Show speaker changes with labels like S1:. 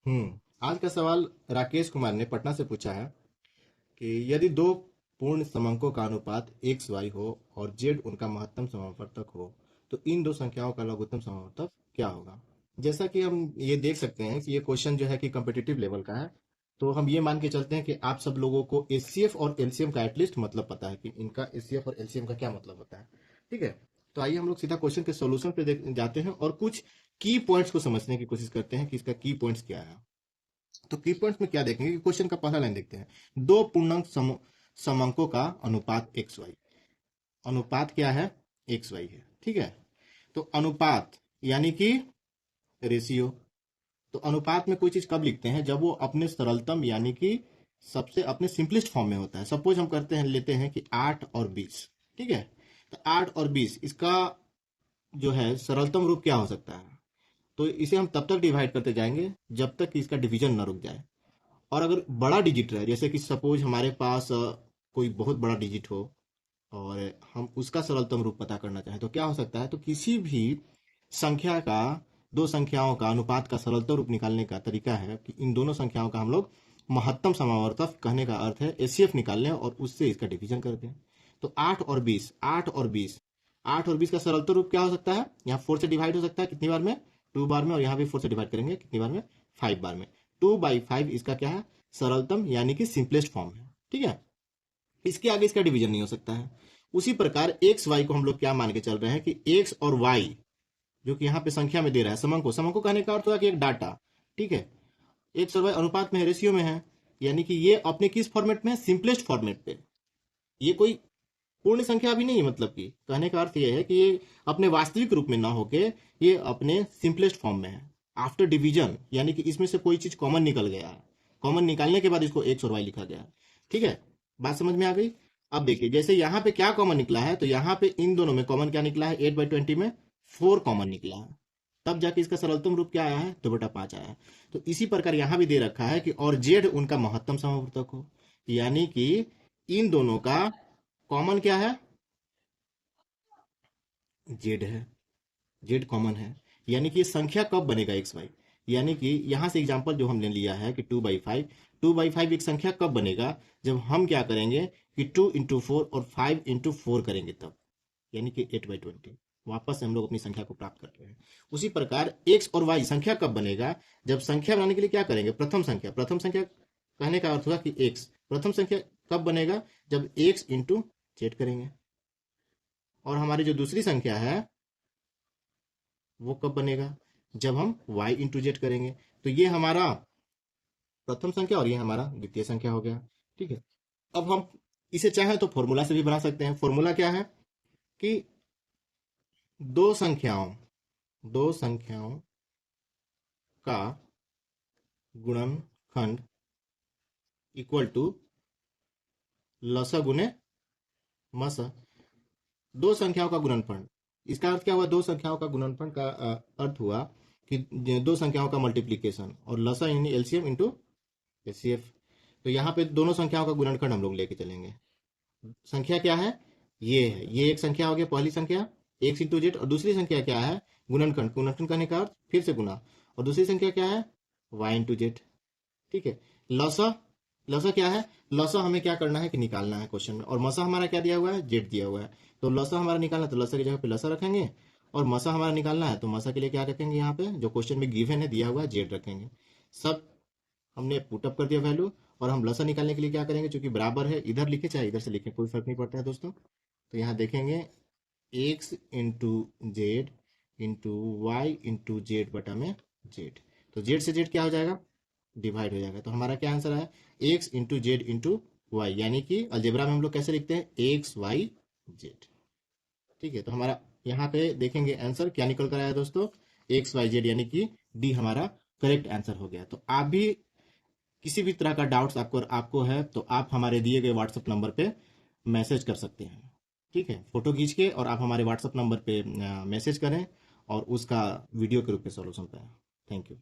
S1: आज का सवाल राकेश कुमार ने पटना से पूछा है कि यदि दो पूर्ण समंकों का अनुपात एक्स वाई हो और जेड उनका महत्तम समावर्तक हो तो इन दो संख्याओं का लघुत्तम समावर्तक क्या होगा। जैसा कि हम ये देख सकते हैं कि ये क्वेश्चन जो है कि कम्पिटिटिव लेवल का है, तो हम ये मान के चलते हैं कि आप सब लोगों को एचसीएफ और एलसीएम का एटलीस्ट मतलब पता है कि इनका एचसीएफ और एलसीएम का क्या मतलब होता है। ठीक है, तो आइए हम लोग सीधा क्वेश्चन के सोल्यूशन पे जाते हैं और कुछ की पॉइंट्स को समझने की कोशिश करते हैं कि इसका की पॉइंट्स क्या है। तो की पॉइंट्स में क्या देखेंगे कि क्वेश्चन का पहला लाइन देखते हैं, दो पूर्णांक समंकों का अनुपात एक्स वाई। अनुपात क्या है? एक्स वाई है। ठीक है, तो अनुपात यानी कि रेशियो। तो अनुपात में कोई चीज कब लिखते हैं? जब वो अपने सरलतम यानी कि सबसे अपने सिंपलेस्ट फॉर्म में होता है। सपोज हम करते हैं, लेते हैं कि 8 और 20। ठीक है, तो 8 और 20 इसका जो है सरलतम रूप क्या हो सकता है? तो इसे हम तब तक डिवाइड करते जाएंगे जब तक कि इसका डिवीजन ना रुक जाए। और अगर बड़ा डिजिट रहे, जैसे कि सपोज हमारे पास कोई बहुत बड़ा डिजिट हो और हम उसका सरलतम रूप पता करना चाहें तो क्या हो सकता है? तो किसी भी संख्या का, दो संख्याओं का अनुपात का सरलतम रूप निकालने का तरीका है कि इन दोनों संख्याओं का हम लोग महत्तम समावर्तक, कहने का अर्थ है एचसीएफ, निकाल लें और उससे इसका डिवीजन कर दें। तो 8 और 20 का सरलतम रूप क्या हो सकता है? यहाँ 4 से डिवाइड हो सकता है कितनी बार में? 2 बार में। और यहाँ भी 4 से डिवाइड करेंगे कितनी बार में? 5 बार में। 2/5 इसका क्या है? सरलतम यानी कि सिंपलेस्ट फॉर्म है। ठीक है, इसके आगे इसका डिवीजन नहीं हो सकता है। उसी प्रकार एक्स वाई को हम लोग क्या मान के चल रहे हैं कि एक्स और वाई जो कि यहाँ पे संख्या में दे रहा है, समंको कहने का अर्थ हुआ कि एक डाटा। ठीक है, एक्स और वाई अनुपात में है, रेशियो में है, यानी कि ये अपने किस फॉर्मेट में है? सिंपलेस्ट फॉर्मेट पे। ये कोई पूर्ण संख्या भी नहीं है, मतलब कि कहने का अर्थ ये है कि ये अपने वास्तविक रूप में ना होके ये अपने सिंपलेस्ट फॉर्म में है। आफ्टर डिवीजन यानी कि इसमें से कोई चीज कॉमन निकल गया है, कॉमन निकालने के बाद इसको एक्स और वाई लिखा गया है। ठीक है, बात समझ में आ गई? अब देखिए, जैसे यहाँ पे क्या कॉमन निकला है, तो यहाँ पे इन दोनों में कॉमन क्या निकला है? 8/20 में 4 कॉमन निकला है, तब जाके इसका सरलतम रूप क्या आया है? 2/5 आया है। तो इसी प्रकार यहाँ भी दे रखा है कि और जेड उनका महत्तम समावर्तक हो, यानी कि इन दोनों का कॉमन क्या है? जेड है, जेड कॉमन है। यानी कि संख्या कब बनेगा एक्स वाई? यानी कि यहां से एग्जांपल जो हमने लिया है कि 2/5 एक संख्या कब बनेगा? जब हम क्या करेंगे कि 2 × 4 और 5 × 4 करेंगे तब, यानी कि 8/20। वापस से हम लोग अपनी संख्या को प्राप्त कर रहे हैं। उसी प्रकार एक्स और वाई संख्या कब बनेगा? जब संख्या बनाने के लिए क्या करेंगे? प्रथम संख्या कहने का अर्थ होगा कि एक्स। प्रथम संख्या कब बनेगा? जब एक्स इंटू जेड करेंगे। और हमारी जो दूसरी संख्या है वो कब बनेगा? जब हम y इंटू जेड करेंगे। तो ये हमारा प्रथम संख्या और ये हमारा द्वितीय संख्या हो गया। ठीक है, अब हम इसे चाहें तो फॉर्मूला से भी बना सकते हैं। फॉर्मूला क्या है कि दो संख्याओं का गुणनखंड इक्वल टू लसा गुने मसा। दो संख्याओं का गुणनफल, इसका अर्थ क्या हुआ? दो संख्याओं का गुणनफल का अर्थ हुआ कि दो संख्याओं का मल्टीप्लीकेशन, और लसा यानी एलसीएम इंटू एचसीएफ। तो यहाँ पे दोनों संख्याओं का गुणनखंड हम लोग लेके चलेंगे। संख्या क्या है? ये है, ये एक संख्या हो गया, पहली संख्या एक्स इंटू जेड। और दूसरी संख्या क्या है? गुणनखंड। गुणनखंड करने का अर्थ फिर से गुना। और दूसरी संख्या क्या है? Y into Z. ठीक है, लसा, लसा क्या है? लसा हमें क्या करना है कि निकालना है क्वेश्चन में। और मसा हमारा क्या दिया हुआ है? जेड दिया हुआ है। तो लसा हमारा निकालना है तो लसा की जगह पे लसा रखेंगे, और मसा हमारा निकालना है तो मसा के लिए क्या रखेंगे? यहाँ पे जो क्वेश्चन में गिवन है, दिया हुआ है, जेड रखेंगे। सब हमने पुटअप कर दिया वैल्यू। और हम लसा निकालने के लिए क्या करेंगे? चूंकि बराबर है, इधर लिखे चाहे इधर से लिखे, कोई फर्क नहीं पड़ता है दोस्तों। तो यहाँ देखेंगे X into Z into Y into Z बटा में जेड। तो जेड से जेड क्या हो जाएगा? डिवाइड हो जाएगा। तो हमारा क्या आंसर है? X into Z into Y, यानी कि अलजेब्रा में हम लोग कैसे लिखते हैं? X Y Z. ठीक है, तो हमारा यहाँ पे देखेंगे आंसर क्या निकल कर आया दोस्तों? एक्स वाई जेड, यानी कि डी हमारा करेक्ट आंसर हो गया। तो आप भी किसी भी तरह का डाउट्स आपको है तो आप हमारे दिए गए व्हाट्सएप नंबर पे मैसेज कर सकते हैं। ठीक है, फोटो खींच के और आप हमारे व्हाट्सएप नंबर पे मैसेज करें और उसका वीडियो के रूप में सॉल्यूशन पाएं। Thank you.